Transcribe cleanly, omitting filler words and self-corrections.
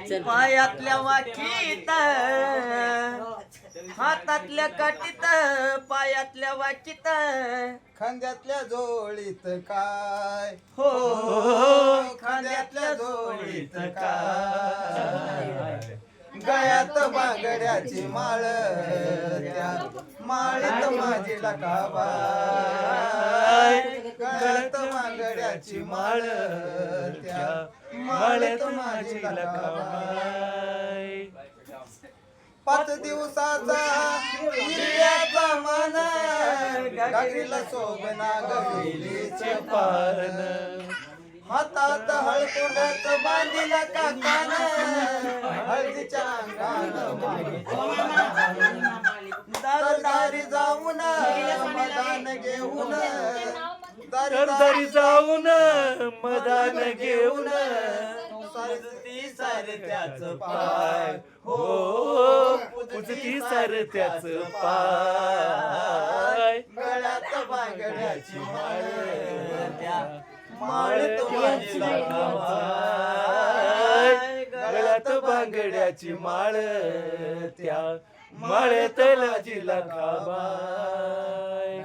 पायातल्या वाकीत हातातल्या काठीत पायातल्या वाकीत खांद्यातल्या जोळीत काय हो खांद्यातल्या जोळीत काय गळ्यात बांगड्याची माळ त्या माळीत माझी लकाबाई गळ्यात बांगड्याची माळ त्या माळीत माझी लकाबाई 5 दिवसाचा हिरव्याचा मन गागरीला शोभना गहिलीचे पारण हातात हळकुंडात बांधिला काकान हळदीच्या अंगान दारी जाऊन मदान घेऊन दारी जाऊन मदान घेऊन सरती सरत्याच पाय हो पुजती सरत्याच पाय गळ्यात बांगड्याची माळ त्या माळत माझी लकाबाई गळ्यात बांगड्याची माळ त्या माळत माझी लकाबाई